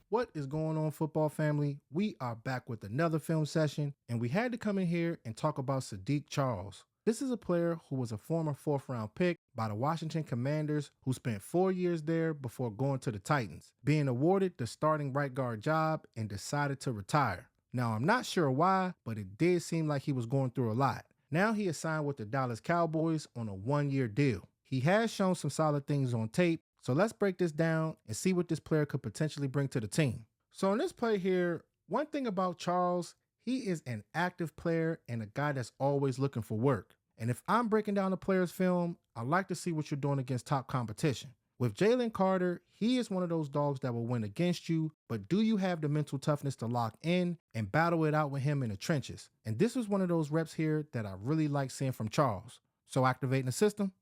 What is going on, football family? We are back with another film session, and we had to come in here and talk about Saahdiq Charles. This is a player who was a former fourth-round pick by the Washington Commanders who spent 4 years there before going to the Titans, being awarded the starting right guard job and decided to retire. Now, I'm not sure why, but it did seem like he was going through a lot. Now he is signed with the Dallas Cowboys on a 1-year deal. He has shown some solid things on tape, so let's break this down and see what this player could potentially bring to the team. So in this play here, one thing about Charles, he is an active player and a guy that's always looking for work. And if I'm breaking down the player's film, I like to see what you're doing against top competition. With Jalen Carter, he is one of those dogs that will win against you, but do you have the mental toughness to lock in and battle it out with him in the trenches? And this was one of those reps here that I really like seeing from Charles. So activating the system.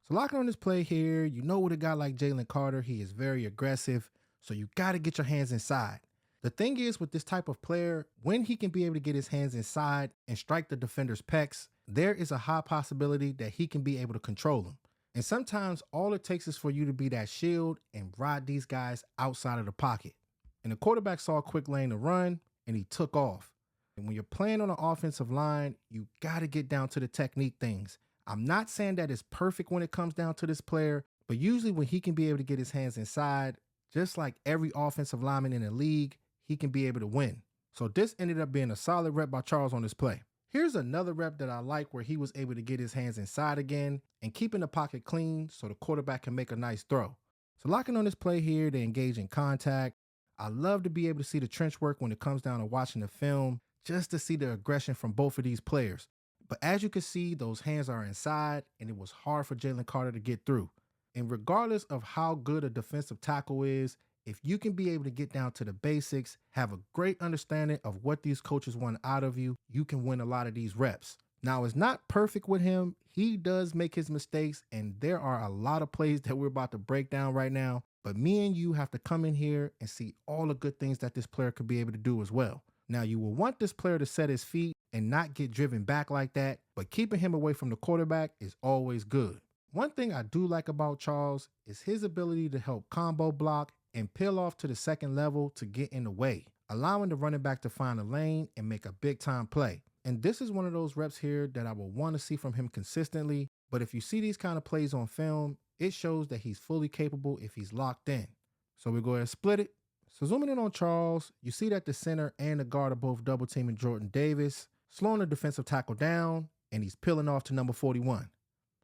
So locking on this play here, you know with a guy like Jalen Carter, he is very aggressive, so you got to get your hands inside. The thing is with this type of player, when he can be able to get his hands inside and strike the defender's pecs, there is a high possibility that he can be able to control them. And sometimes all it takes is for you to be that shield and ride these guys outside of the pocket. And the quarterback saw a quick lane to run, and he took off. And when you're playing on an offensive line, you got to get down to the technique things. I'm not saying that it's perfect when it comes down to this player, but usually when he can be able to get his hands inside, just like every offensive lineman in the league, he can be able to win. So this ended up being a solid rep by Charles on this play. Here's another rep that I like where he was able to get his hands inside again and keeping the pocket clean so the quarterback can make a nice throw. So locking on this play here, they engage in contact. I love to be able to see the trench work when it comes down to watching the film, just to see the aggression from both of these players. But as you can see, those hands are inside, and it was hard for Jalen Carter to get through. And regardless of how good a defensive tackle is, if you can be able to get down to the basics, have a great understanding of what these coaches want out of you, you can win a lot of these reps. Now, it's not perfect with him. He does make his mistakes, and there are a lot of plays that we're about to break down right now. But me and you have to come in here and see all the good things that this player could be able to do as well. Now, you will want this player to set his feet and not get driven back like that, but keeping him away from the quarterback is always good. One thing I do like about Charles is his ability to help combo block and peel off to the second level to get in the way, allowing the running back to find a lane and make a big time play. And this is one of those reps here that I will want to see from him consistently, but if you see these kind of plays on film, it shows that he's fully capable if he's locked in. So we go ahead and split it. So zooming in on Charles, you see that the center and the guard are both double teaming Jordan Davis, slowing the defensive tackle down, and he's peeling off to number 41.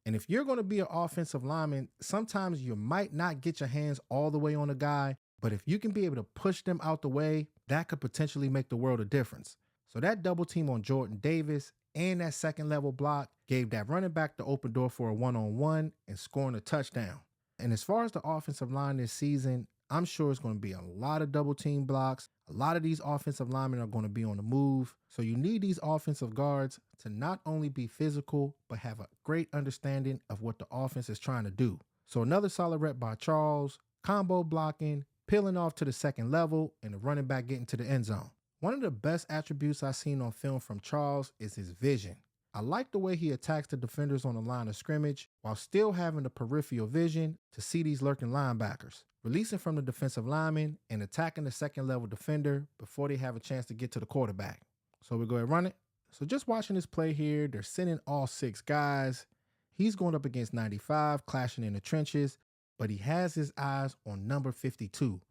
And if you're going to be an offensive lineman, sometimes you might not get your hands all the way on a guy, but if you can be able to push them out the way, that could potentially make the world a difference. So that double team on Jordan Davis and that second level block gave that running back the open door for a one-on-one and scoring a touchdown. And as far as the offensive line this season, I'm sure it's going to be a lot of double team blocks. A lot of these offensive linemen are going to be on the move. So you need these offensive guards to not only be physical, but have a great understanding of what the offense is trying to do. So another solid rep by Charles, combo blocking, peeling off to the second level, and the running back getting to the end zone. One of the best attributes I've seen on film from Charles is his vision. I like the way he attacks the defenders on the line of scrimmage while still having the peripheral vision to see these lurking linebackers, releasing from the defensive lineman and attacking the second level defender before they have a chance to get to the quarterback. So we go ahead and run it. So just watching this play here, they're sending all 6 guys. He's going up against 95, clashing in the trenches, but he has his eyes on number 52.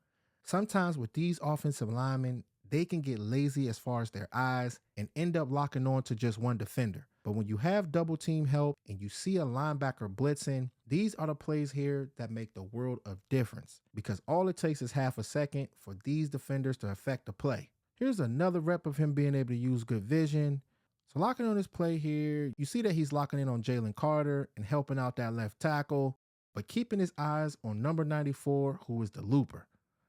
Sometimes with these offensive linemen, they can get lazy as far as their eyes and end up locking on to just one defender. But when you have double team help and you see a linebacker blitzing, these are the plays here that make the world of difference, because all it takes is half a second for these defenders to affect the play. Here's another rep of him being able to use good vision. So locking on this play here, you see that he's locking in on Jalen Carter and helping out that left tackle, but keeping his eyes on number 94, who is the looper.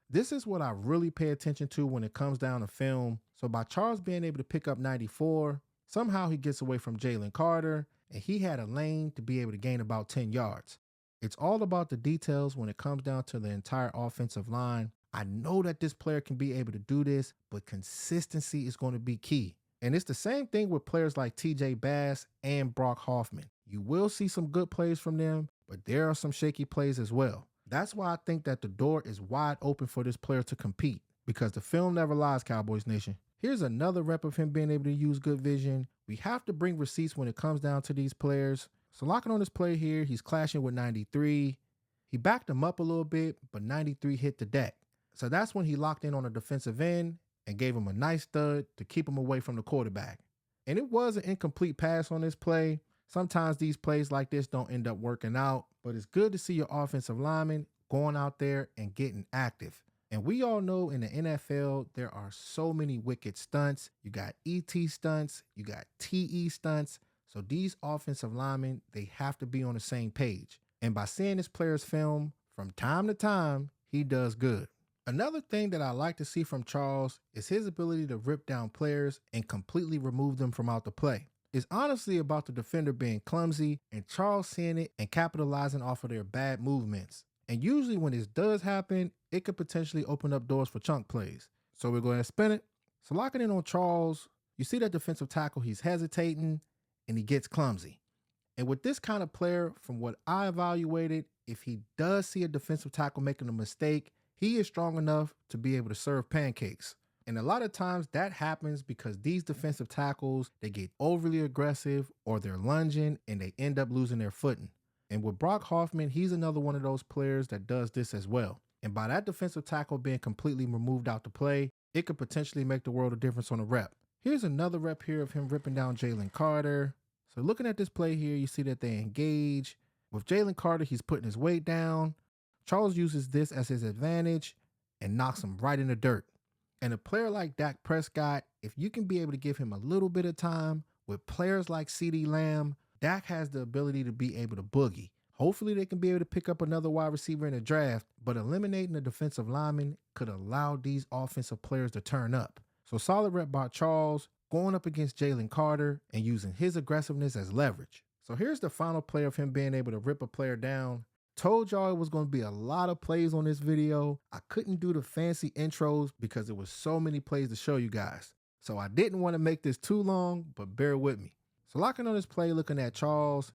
This is what I really pay attention to when it comes down to film. So by Charles being able to pick up 94, somehow he gets away from Jalen Carter, and he had a lane to be able to gain about 10 yards. It's all about the details when it comes down to the entire offensive line. I know that this player can be able to do this, but consistency is going to be key. And it's the same thing with players like TJ Bass and Brock Hoffman. You will see some good plays from them, but there are some shaky plays as well. That's why I think that the door is wide open for this player to compete, because the film never lies, Cowboys Nation. Here's another rep of him being able to use good vision. We have to bring receipts when it comes down to these players. So locking on this play here, he's clashing with 93. He backed him up a little bit, but 93 hit the deck. So that's when he locked in on a defensive end and gave him a nice stud to keep him away from the quarterback. And it was an incomplete pass on this play. Sometimes these plays like this don't end up working out, but it's good to see your offensive lineman going out there and getting active. And we all know in the NFL, there are so many wicked stunts. You got ET stunts, you got TE stunts. So these offensive linemen, they have to be on the same page. And by seeing this player's film from time to time, he does good. Another thing that I like to see from Charles is his ability to rip down players and completely remove them from out the play. It's honestly about the defender being clumsy and Charles seeing it and capitalizing off of their bad movements. And usually when this does happen, it could potentially open up doors for chunk plays. So we're going to spin it. So locking in on Charles, you see that defensive tackle, he's hesitating and he gets clumsy. And with this kind of player, from what I evaluated, if he does see a defensive tackle making a mistake, he is strong enough to be able to serve pancakes. And a lot of times that happens because these defensive tackles, they get overly aggressive or they're lunging and they end up losing their footing. And with Brock Hoffman, he's another one of those players that does this as well. And by that defensive tackle being completely removed out the play, it could potentially make the world of difference on a rep. Here's another rep here of him ripping down Jalen Carter. So looking at this play here, you see that they engage. With Jalen Carter, he's putting his weight down. Charles uses this as his advantage and knocks him right in the dirt. And a player like Dak Prescott, if you can be able to give him a little bit of time with players like CeeDee Lamb, Dak has the ability to be able to boogie. Hopefully they can be able to pick up another wide receiver in the draft, but eliminating the defensive lineman could allow these offensive players to turn up. So solid rep by Charles, going up against Jalen Carter and using his aggressiveness as leverage. So here's the final play of him being able to rip a player down. Told y'all it was going to be a lot of plays on this video. I couldn't do the fancy intros because there was so many plays to show you guys. So I didn't want to make this too long, but bear with me. So locking on this play, looking at Charles,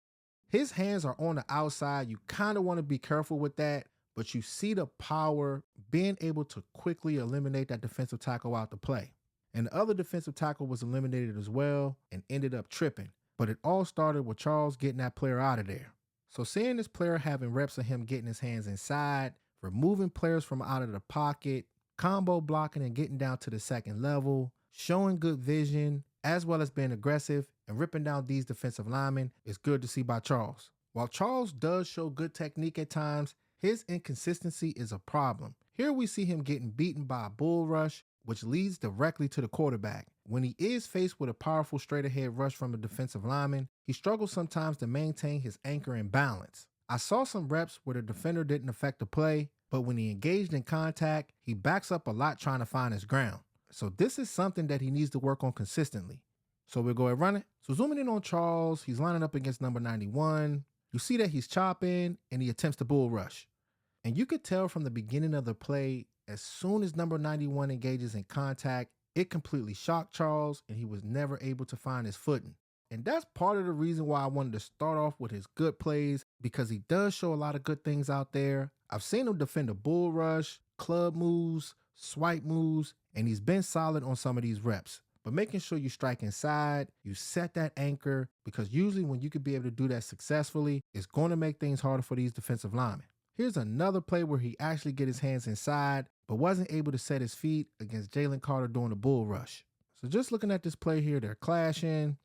his hands are on the outside. You kind of want to be careful with that, but you see the power being able to quickly eliminate that defensive tackle out the play. And the other defensive tackle was eliminated as well and ended up tripping. But it all started with Charles getting that player out of there. So seeing this player having reps of him getting his hands inside, removing players from out of the pocket, combo blocking and getting down to the second level, showing good vision, as well as being aggressive and ripping down these defensive linemen is good to see by Charles. While Charles does show good technique at times, his inconsistency is a problem. Here we see him getting beaten by a bull rush, which leads directly to the quarterback. When he is faced with a powerful straight ahead rush from a defensive lineman, he struggles sometimes to maintain his anchor and balance. I saw some reps where the defender didn't affect the play, but when he engaged in contact, he backs up a lot trying to find his ground. So this is something that he needs to work on consistently. So we'll go ahead and run it. So zooming in on Charles, he's lining up against number 91. You see that he's chopping and he attempts to bull rush. And you could tell from the beginning of the play, as soon as number 91 engages in contact, it completely shocked Charles and he was never able to find his footing. And that's part of the reason why I wanted to start off with his good plays, because he does show a lot of good things out there. I've seen him defend a bull rush, club moves, swipe moves, and he's been solid on some of these reps. But making sure you strike inside, you set that anchor, because usually when you could be able to do that successfully, it's going to make things harder for these defensive linemen. Here's another play where he actually get his hands inside, but wasn't able to set his feet against Jalen Carter during the bull rush. So just looking at this play here, they're clashing.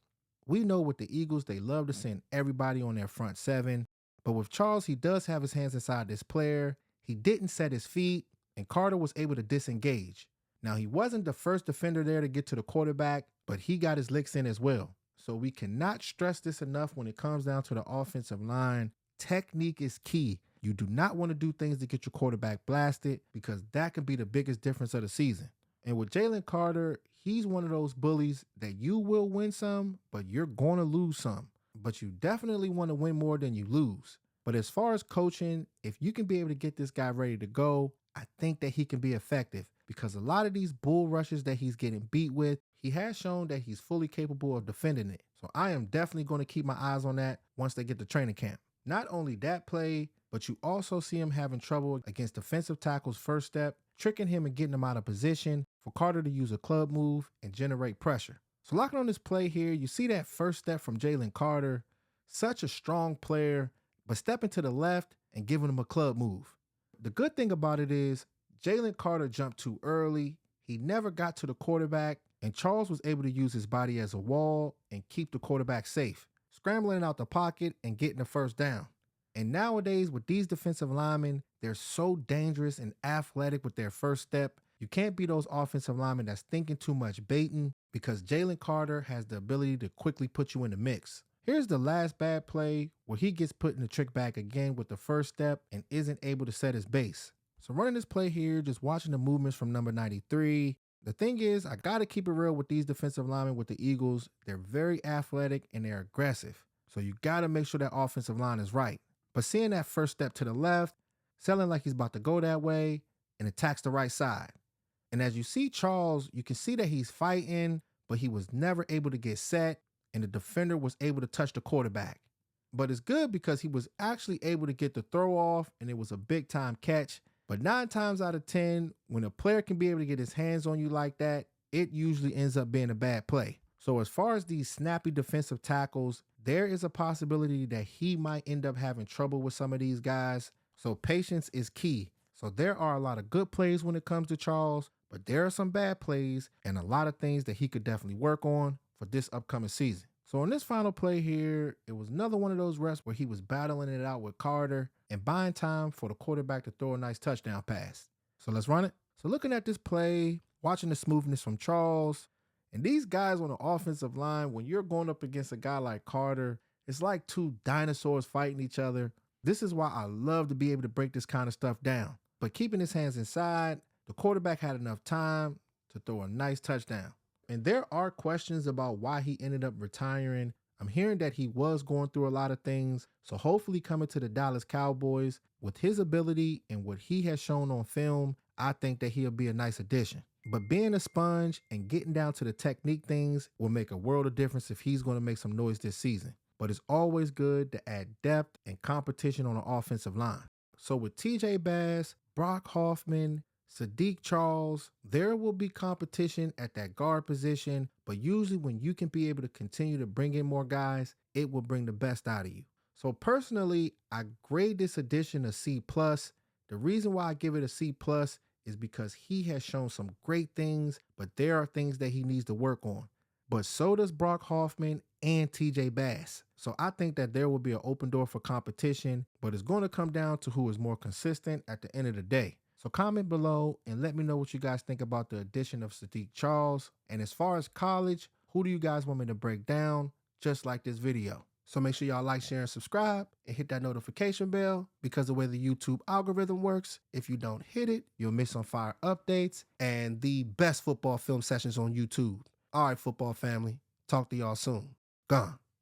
We know with the Eagles, they love to send everybody on their front seven. But with Charles, he does have his hands inside this player. He didn't set his feet, and Carter was able to disengage. Now, he wasn't the first defender there to get to the quarterback, but he got his licks in as well. So we cannot stress this enough when it comes down to the offensive line. Technique is key. You do not want to do things to get your quarterback blasted, because that could be the biggest difference of the season. And with Jalen Carter, he's one of those bullies that you will win some, but you're going to lose some. But you definitely want to win more than you lose. But as far as coaching, if you can be able to get this guy ready to go, I think that he can be effective, because a lot of these bull rushes that he's getting beat with, he has shown that he's fully capable of defending it. So I am definitely going to keep my eyes on that once they get to training camp. Not only that play, but you also see him having trouble against defensive tackle's first step, tricking him and getting him out of position for Carter to use a club move and generate pressure. So locking on this play here, you see that first step from Jalen Carter, such a strong player, but stepping to the left and giving him a club move. The good thing about it is Jalen Carter jumped too early. He never got to the quarterback, and Charles was able to use his body as a wall and keep the quarterback safe, scrambling out the pocket and getting the first down. And nowadays, with these defensive linemen, they're so dangerous and athletic with their first step. You can't be those offensive linemen that's thinking too much baiting, because Jalen Carter has the ability to quickly put you in the mix. Here's the last bad play where he gets put in the trick bag again with the first step and isn't able to set his base. So running this play here, just watching the movements from number 93. The thing is, I got to keep it real with these defensive linemen with the Eagles. They're very athletic and they're aggressive. So you got to make sure that offensive line is right. But seeing that first step to the left, selling like he's about to go that way, and attacks the right side. And as you see Charles, you can see that he's fighting, but he was never able to get set, and the defender was able to touch the quarterback. But it's good because he was actually able to get the throw off, and it was a big time catch. But 9 times out of 10, when a player can be able to get his hands on you like that, it usually ends up being a bad play. So as far as these snappy defensive tackles, there is a possibility that he might end up having trouble with some of these guys. So patience is key. So there are a lot of good plays when it comes to Charles, but there are some bad plays and a lot of things that he could definitely work on for this upcoming season. So in this final play here, it was another one of those reps where he was battling it out with Carter and buying time for the quarterback to throw a nice touchdown pass. So let's run it. So looking at this play, watching the smoothness from Charles, and these guys on the offensive line, when you're going up against a guy like Carter, it's like two dinosaurs fighting each other. This is why I love to be able to break this kind of stuff down. But keeping his hands inside, the quarterback had enough time to throw a nice touchdown. And there are questions about why he ended up retiring. I'm hearing that he was going through a lot of things. So hopefully coming to the Dallas Cowboys, with his ability and what he has shown on film, I think that he'll be a nice addition. But being a sponge and getting down to the technique things will make a world of difference if he's going to make some noise this season. But it's always good to add depth and competition on the offensive line. So with TJ Bass, Brock Hoffman, Saahdiq Charles, there will be competition at that guard position, but usually when you can be able to continue to bring in more guys, it will bring the best out of you. So personally, I grade this addition a C+. The reason why I give it a C+ is because he has shown some great things, but there are things that he needs to work on. But so does Brock Hoffman and TJ Bass. So I think that there will be an open door for competition, but it's going to come down to who is more consistent at the end of the day. So comment below and let me know what you guys think about the addition of Saahdiq Charles. And as far as college, who do you guys want me to break down, just like this video? So make sure y'all like, share, and subscribe, and hit that notification bell, because the way the YouTube algorithm works, if you don't hit it, you'll miss on fire updates and the best football film sessions on YouTube. All right, football family, talk to y'all soon. Gone.